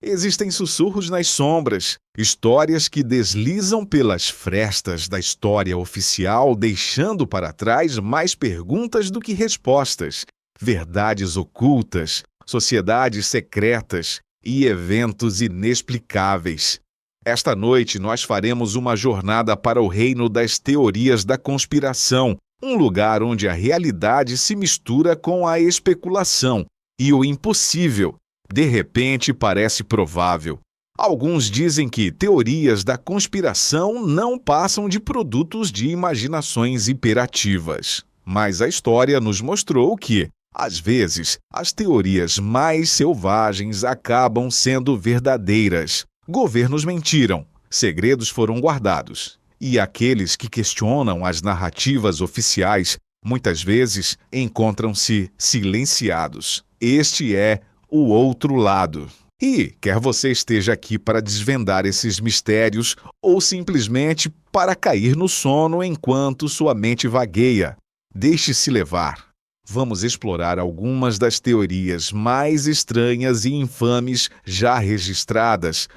Existem sussurros nas sombras, histórias que deslizam pelas frestas da história oficial, deixando para trás mais perguntas do que respostas, verdades ocultas, sociedades secretas e eventos inexplicáveis. Esta noite nós faremos uma jornada para o reino das teorias da conspiração, um lugar onde a realidade se mistura com a especulação e o impossível de repente parece provável. Alguns dizem que teorias da conspiração não passam de produtos de imaginações hiperativas. Mas a história nos mostrou que, às vezes, as teorias mais selvagens acabam sendo verdadeiras. Governos mentiram, segredos foram guardados. E aqueles que questionam as narrativas oficiais, muitas vezes, encontram-se silenciados. Este é o outro lado. E, quer você esteja aqui para desvendar esses mistérios ou simplesmente para cair no sono enquanto sua mente vagueia, deixe-se levar. Vamos explorar algumas das teorias mais estranhas e infames já registradas.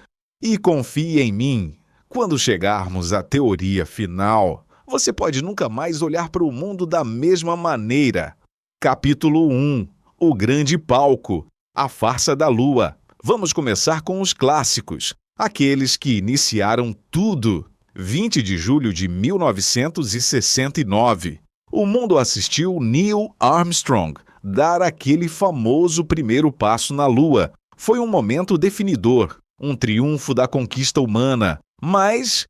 E confie em mim, quando chegarmos à teoria final, você pode nunca mais olhar para o mundo da mesma maneira. Capítulo 1. O Grande Palco. A Farsa da Lua. Vamos começar com os clássicos, aqueles que iniciaram tudo. 20 de julho de 1969. O mundo assistiu Neil Armstrong dar aquele famoso primeiro passo na Lua. Foi um momento definidor, um triunfo da conquista humana. Mas,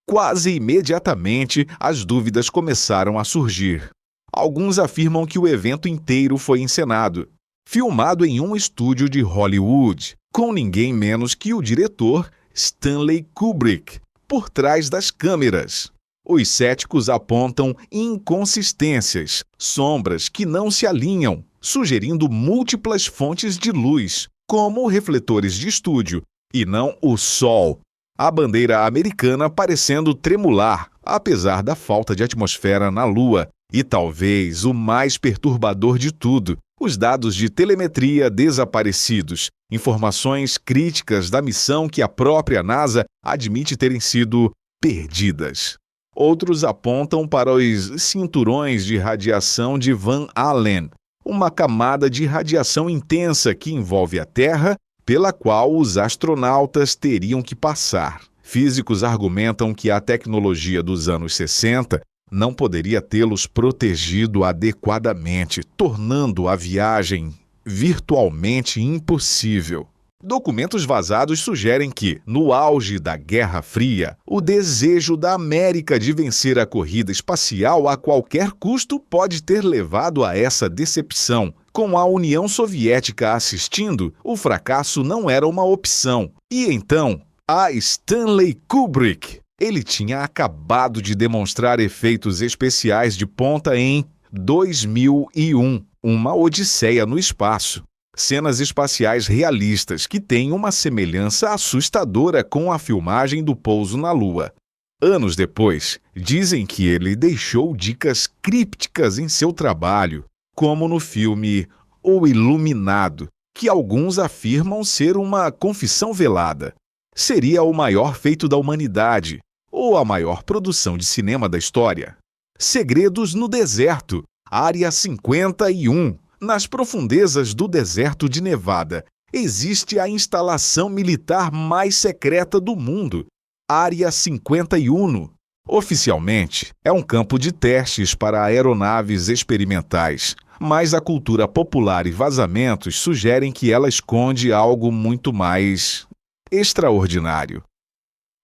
quase imediatamente, as dúvidas começaram a surgir. Alguns afirmam que o evento inteiro foi encenado, filmado em um estúdio de Hollywood, com ninguém menos que o diretor Stanley Kubrick por trás das câmeras. Os céticos apontam inconsistências, sombras que não se alinham, sugerindo múltiplas fontes de luz, como refletores de estúdio, e não o Sol. A bandeira americana parecendo tremular, apesar da falta de atmosfera na Lua. E talvez o mais perturbador de tudo, os dados de telemetria desaparecidos, informações críticas da missão que a própria NASA admite terem sido perdidas. Outros apontam para os cinturões de radiação de Van Allen, uma camada de radiação intensa que envolve a Terra, pela qual os astronautas teriam que passar. Físicos argumentam que a tecnologia dos anos 60 não poderia tê-los protegido adequadamente, tornando a viagem virtualmente impossível. Documentos vazados sugerem que, no auge da Guerra Fria, o desejo da América de vencer a corrida espacial a qualquer custo pode ter levado a essa decepção. Com a União Soviética assistindo, o fracasso não era uma opção. E então, a Stanley Kubrick. Ele tinha acabado de demonstrar efeitos especiais de ponta em 2001, uma odisseia no espaço. Cenas espaciais realistas que têm uma semelhança assustadora com a filmagem do pouso na Lua. Anos depois, dizem que ele deixou dicas crípticas em seu trabalho, como no filme O Iluminado, que alguns afirmam ser uma confissão velada. Seria o maior feito da humanidade, ou a maior produção de cinema da história. Segredos no Deserto, Área 51. Nas profundezas do deserto de Nevada, existe a instalação militar mais secreta do mundo, Área 51. Oficialmente, é um campo de testes para aeronaves experimentais, mas a cultura popular e vazamentos sugerem que ela esconde algo muito mais extraordinário.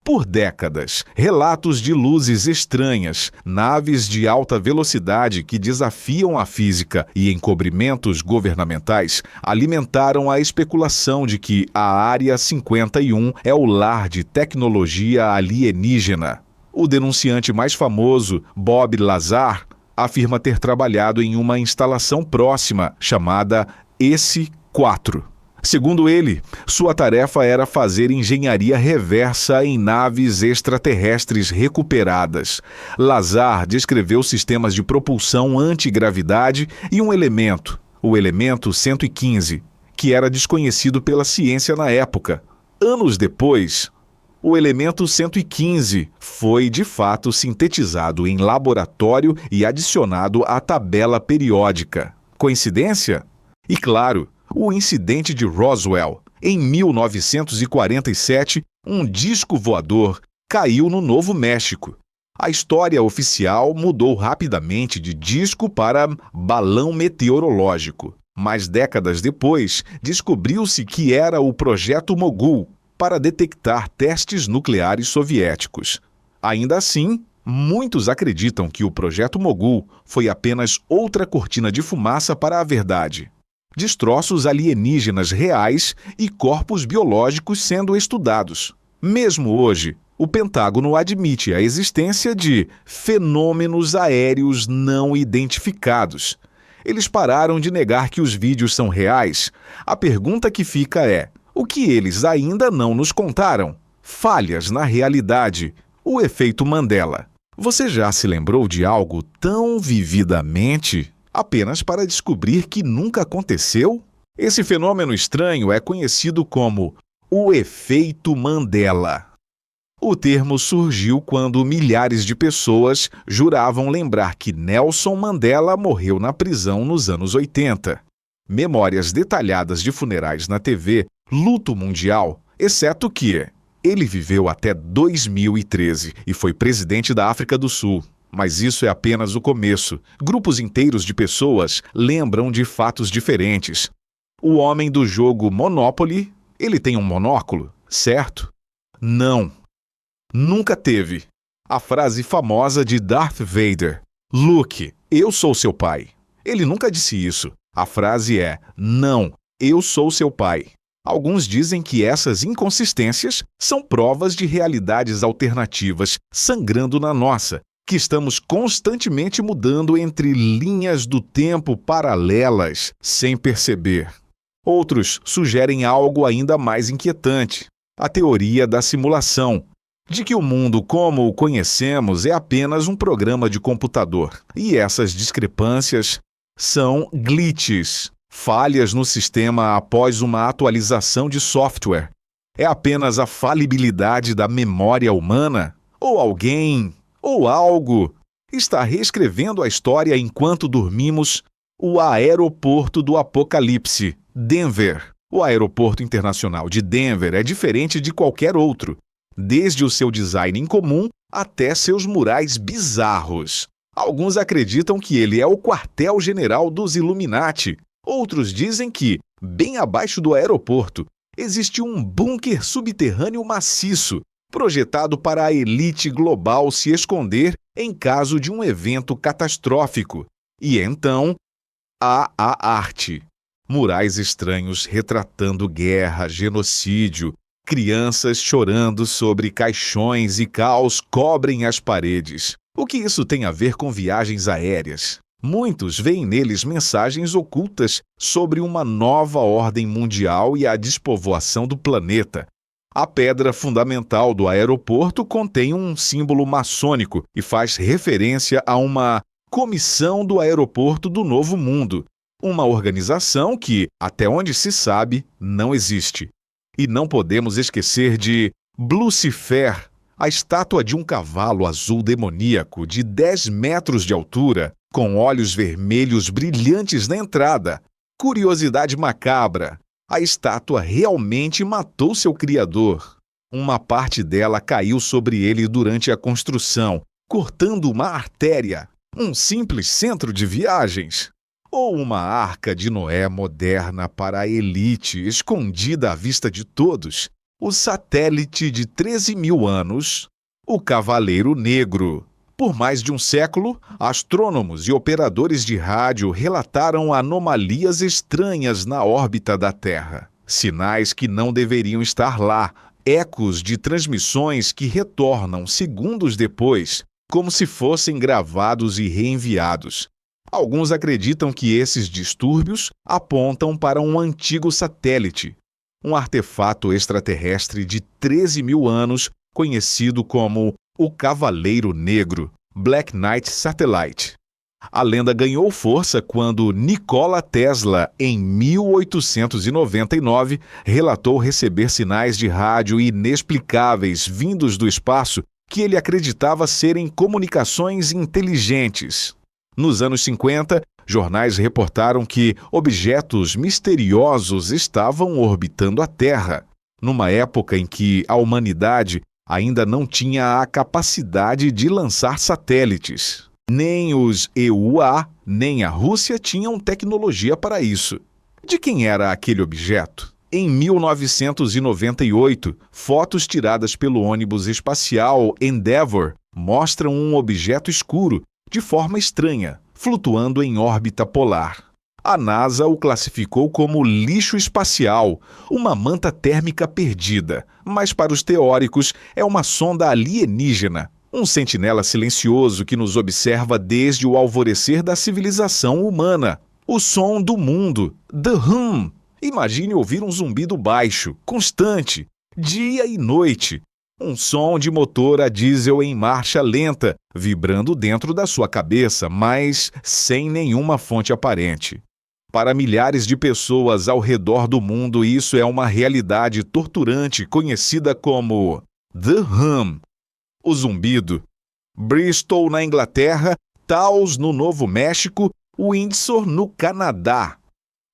Por décadas, relatos de luzes estranhas, naves de alta velocidade que desafiam a física e encobrimentos governamentais alimentaram a especulação de que a Área 51 é o lar de tecnologia alienígena. O denunciante mais famoso, Bob Lazar, afirma ter trabalhado em uma instalação próxima chamada ESI-4. Segundo ele, sua tarefa era fazer engenharia reversa em naves extraterrestres recuperadas. Lazar descreveu sistemas de propulsão antigravidade e um elemento, o elemento 115, que era desconhecido pela ciência na época. Anos depois, o elemento 115 foi, de fato, sintetizado em laboratório e adicionado à tabela periódica. Coincidência? E claro, o incidente de Roswell. Em 1947, um disco voador caiu no Novo México. A história oficial mudou rapidamente de disco para balão meteorológico. Mas décadas depois, descobriu-se que era o Projeto Mogul para detectar testes nucleares soviéticos. Ainda assim, muitos acreditam que o Projeto Mogul foi apenas outra cortina de fumaça para a verdade. Destroços alienígenas reais e corpos biológicos sendo estudados. Mesmo hoje, o Pentágono admite a existência de fenômenos aéreos não identificados. Eles pararam de negar que os vídeos são reais. A pergunta que fica é: o que eles ainda não nos contaram? Falhas na realidade. O efeito Mandela. Você já se lembrou de algo tão vividamente apenas para descobrir que nunca aconteceu? Esse fenômeno estranho é conhecido como o efeito Mandela. O termo surgiu quando milhares de pessoas juravam lembrar que Nelson Mandela morreu na prisão nos anos 80. Memórias detalhadas de funerais na TV, luto mundial, exceto que ele viveu até 2013 e foi presidente da África do Sul. Mas isso é apenas o começo. Grupos inteiros de pessoas lembram de fatos diferentes. O homem do jogo Monopoly, ele tem um monóculo, certo? Não. Nunca teve. A frase famosa de Darth Vader: Luke, eu sou seu pai. Ele nunca disse isso. A frase é: não, eu sou seu pai. Alguns dizem que essas inconsistências são provas de realidades alternativas sangrando na nossa, que estamos constantemente mudando entre linhas do tempo paralelas, sem perceber. Outros sugerem algo ainda mais inquietante: a teoria da simulação, de que o mundo como o conhecemos é apenas um programa de computador. E essas discrepâncias são glitches, falhas no sistema após uma atualização de software. É apenas a falibilidade da memória humana? Ou alguém, ou algo, está reescrevendo a história enquanto dormimos? O aeroporto do apocalipse, Denver. O aeroporto internacional de Denver é diferente de qualquer outro, desde o seu design incomum até seus murais bizarros. Alguns acreditam que ele é o quartel-general dos Illuminati. Outros dizem que, bem abaixo do aeroporto, existe um bunker subterrâneo maciço, projetado para a elite global se esconder em caso de um evento catastrófico. E então, há a arte. Murais estranhos retratando guerra, genocídio, crianças chorando sobre caixões e caos cobrem as paredes. O que isso tem a ver com viagens aéreas? Muitos veem neles mensagens ocultas sobre uma nova ordem mundial e a despovoação do planeta. A pedra fundamental do aeroporto contém um símbolo maçônico e faz referência a uma Comissão do Aeroporto do Novo Mundo, uma organização que, até onde se sabe, não existe. E não podemos esquecer de Lucifer, a estátua de um cavalo azul demoníaco de 10 metros de altura, com olhos vermelhos brilhantes na entrada. Curiosidade macabra: a estátua realmente matou seu criador. Uma parte dela caiu sobre ele durante a construção, cortando uma artéria. Um simples centro de viagens? Ou uma arca de Noé moderna para a elite, escondida à vista de todos? O satélite de 13 mil anos, o Cavaleiro Negro. Por mais de um século, astrônomos e operadores de rádio relataram anomalias estranhas na órbita da Terra. Sinais que não deveriam estar lá, ecos de transmissões que retornam segundos depois, como se fossem gravados e reenviados. Alguns acreditam que esses distúrbios apontam para um antigo satélite, um artefato extraterrestre de 13 mil anos, conhecido como o Cavaleiro Negro, Black Knight Satellite. A lenda ganhou força quando Nikola Tesla, em 1899, relatou receber sinais de rádio inexplicáveis vindos do espaço que ele acreditava serem comunicações inteligentes. Nos anos 50, jornais reportaram que objetos misteriosos estavam orbitando a Terra, numa época em que a humanidade ainda não tinha a capacidade de lançar satélites. Nem os EUA, nem a Rússia tinham tecnologia para isso. De quem era aquele objeto? Em 1998, fotos tiradas pelo ônibus espacial Endeavour mostram um objeto escuro, de forma estranha, flutuando em órbita polar. A NASA o classificou como lixo espacial, uma manta térmica perdida, mas para os teóricos é uma sonda alienígena. Um sentinela silencioso que nos observa desde o alvorecer da civilização humana. O som do mundo, The Hum. Imagine ouvir um zumbido baixo, constante, dia e noite. Um som de motor a diesel em marcha lenta, vibrando dentro da sua cabeça, mas sem nenhuma fonte aparente. Para milhares de pessoas ao redor do mundo, isso é uma realidade torturante conhecida como The Hum. O zumbido. Bristol, na Inglaterra, Taos, no Novo México, Windsor, no Canadá.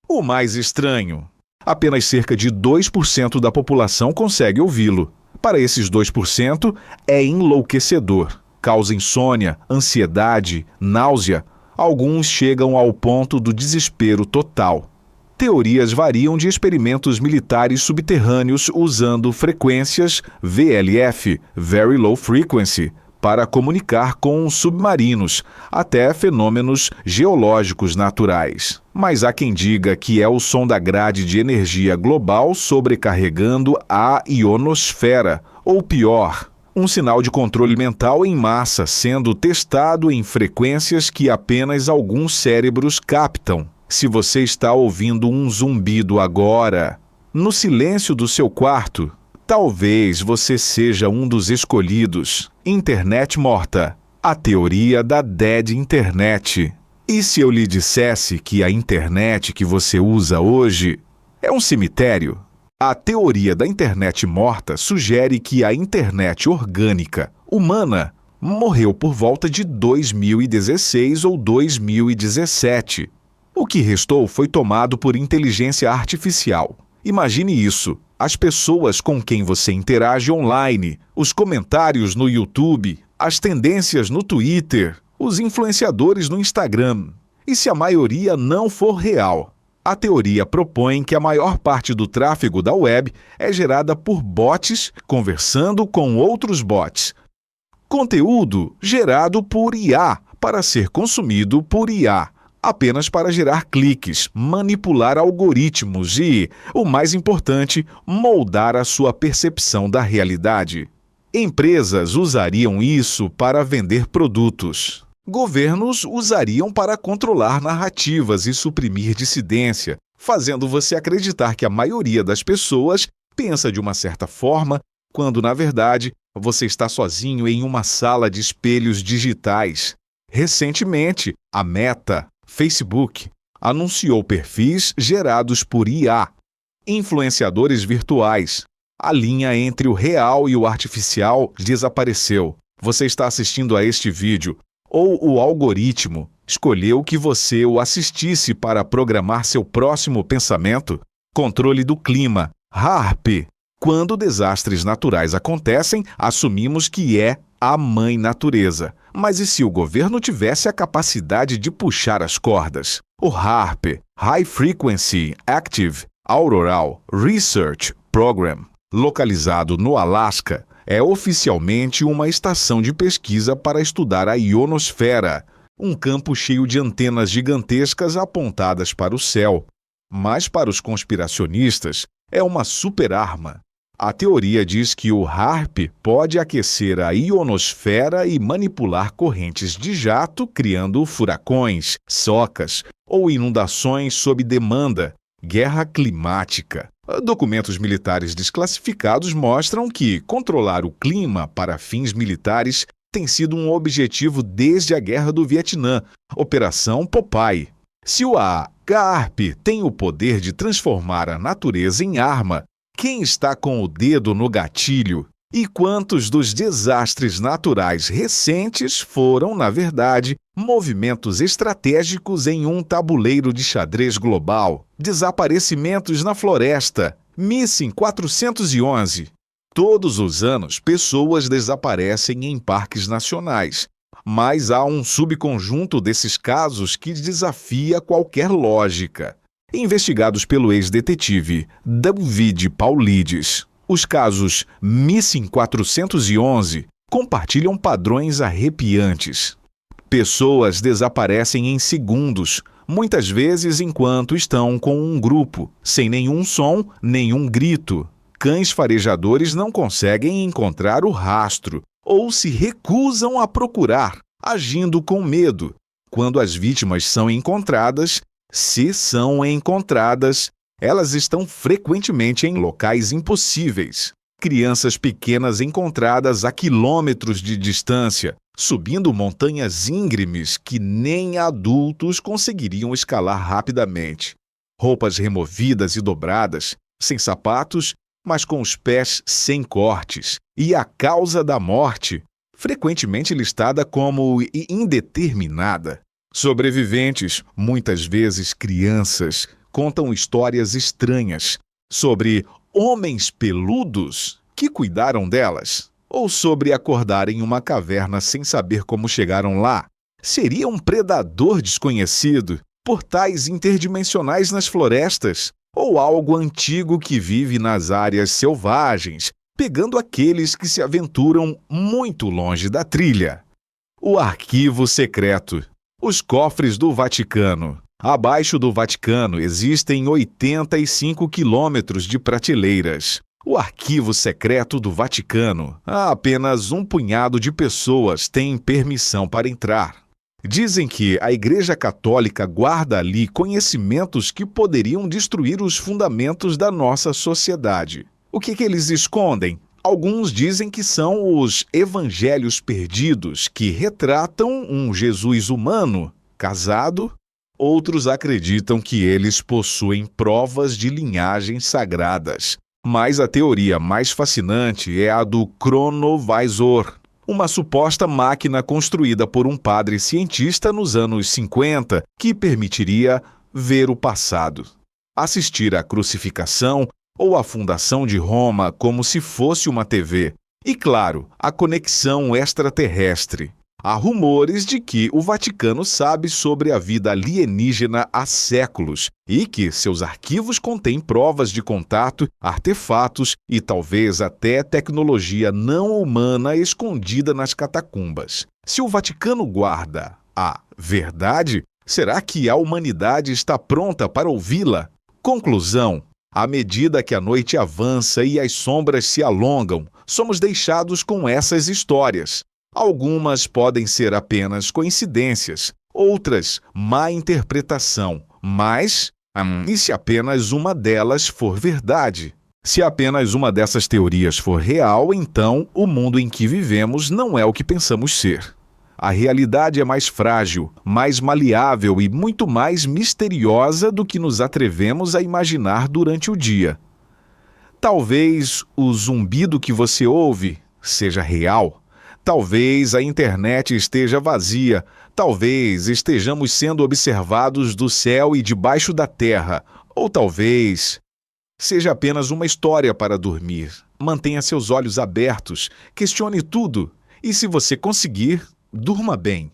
O mais estranho: apenas cerca de 2% da população consegue ouvi-lo. Para esses 2%, é enlouquecedor. Causa insônia, ansiedade, náusea. Alguns chegam ao ponto do desespero total. Teorias variam de experimentos militares subterrâneos usando frequências VLF, Very Low Frequency, para comunicar com submarinos, até fenômenos geológicos naturais. Mas há quem diga que é o som da grade de energia global sobrecarregando a ionosfera, ou pior, um sinal de controle mental em massa sendo testado em frequências que apenas alguns cérebros captam. Se você está ouvindo um zumbido agora, no silêncio do seu quarto, talvez você seja um dos escolhidos. Internet morta. A teoria da Dead Internet. E se eu lhe dissesse que a internet que você usa hoje é um cemitério? A teoria da internet morta sugere que a internet orgânica, humana, morreu por volta de 2016 ou 2017. O que restou foi tomado por inteligência artificial. Imagine isso: as pessoas com quem você interage online, os comentários no YouTube, as tendências no Twitter, os influenciadores no Instagram. E se a maioria não for real? A teoria propõe que a maior parte do tráfego da web é gerada por bots conversando com outros bots. Conteúdo gerado por IA para ser consumido por IA. Apenas para gerar cliques, manipular algoritmos e, o mais importante, moldar a sua percepção da realidade. Empresas usariam isso para vender produtos. Governos usariam para controlar narrativas e suprimir dissidência, fazendo você acreditar que a maioria das pessoas pensa de uma certa forma, quando, na verdade, você está sozinho em uma sala de espelhos digitais. Recentemente, a Meta, Facebook, anunciou perfis gerados por IA, influenciadores virtuais. A linha entre o real e o artificial desapareceu. Você está assistindo a este vídeo, ou o algoritmo escolheu que você o assistisse para programar seu próximo pensamento? Controle do clima, HAARP. Quando desastres naturais acontecem, assumimos que é a mãe natureza. Mas e se o governo tivesse a capacidade de puxar as cordas? O HAARP, High Frequency Active Auroral Research Program, localizado no Alasca, é oficialmente uma estação de pesquisa para estudar a ionosfera, um campo cheio de antenas gigantescas apontadas para o céu. Mas para os conspiracionistas, é uma super-arma. A teoria diz que o HAARP pode aquecer a ionosfera e manipular correntes de jato, criando furacões, socas ou inundações sob demanda, guerra climática. Documentos militares desclassificados mostram que controlar o clima para fins militares tem sido um objetivo desde a Guerra do Vietnã, Operação Popeye. Se o AARP tem o poder de transformar a natureza em arma, quem está com o dedo no gatilho? E quantos dos desastres naturais recentes foram, na verdade, movimentos estratégicos em um tabuleiro de xadrez global? Desaparecimentos na floresta. Missing 411. Todos os anos, pessoas desaparecem em parques nacionais. Mas há um subconjunto desses casos que desafia qualquer lógica. Investigados pelo ex-detetive David Paulides, os casos Missing 411 compartilham padrões arrepiantes. Pessoas desaparecem em segundos, muitas vezes enquanto estão com um grupo, sem nenhum som, nenhum grito. Cães farejadores não conseguem encontrar o rastro ou se recusam a procurar, agindo com medo. Quando as vítimas são encontradas, se são encontradas, elas estão frequentemente em locais impossíveis. Crianças pequenas encontradas a quilômetros de distância, subindo montanhas íngremes que nem adultos conseguiriam escalar rapidamente. Roupas removidas e dobradas, sem sapatos, mas com os pés sem cortes. E a causa da morte, frequentemente listada como indeterminada. Sobreviventes, muitas vezes crianças, contam histórias estranhas sobre homens peludos que cuidaram delas, ou sobre acordar em uma caverna sem saber como chegaram lá. Seria um predador desconhecido, portais interdimensionais nas florestas, ou algo antigo que vive nas áreas selvagens, pegando aqueles que se aventuram muito longe da trilha. O Arquivo Secreto. Os cofres do Vaticano. Abaixo do Vaticano existem 85 quilômetros de prateleiras. O Arquivo Secreto do Vaticano. Apenas um punhado de pessoas tem permissão para entrar. Dizem que a Igreja Católica guarda ali conhecimentos que poderiam destruir os fundamentos da nossa sociedade. O que eles escondem? Alguns dizem que são os evangelhos perdidos, que retratam um Jesus humano, casado. Outros acreditam que eles possuem provas de linhagens sagradas. Mas a teoria mais fascinante é a do Chronovisor, uma suposta máquina construída por um padre cientista nos anos 50 que permitiria ver o passado, assistir à crucificação ou à fundação de Roma como se fosse uma TV. E, claro, a conexão extraterrestre. Há rumores de que o Vaticano sabe sobre a vida alienígena há séculos e que seus arquivos contêm provas de contato, artefatos e talvez até tecnologia não humana escondida nas catacumbas. Se o Vaticano guarda a verdade, será que a humanidade está pronta para ouvi-la? Conclusão: à medida que a noite avança e as sombras se alongam, somos deixados com essas histórias. Algumas podem ser apenas coincidências, outras má interpretação, mas e se apenas uma delas for verdade? Se apenas uma dessas teorias for real, então o mundo em que vivemos não é o que pensamos ser. A realidade é mais frágil, mais maleável e muito mais misteriosa do que nos atrevemos a imaginar durante o dia. Talvez o zumbido que você ouve seja real. Talvez a internet esteja vazia. Talvez estejamos sendo observados do céu e debaixo da terra. Ou talvez seja apenas uma história para dormir. Mantenha seus olhos abertos, questione tudo. E se você conseguir, durma bem.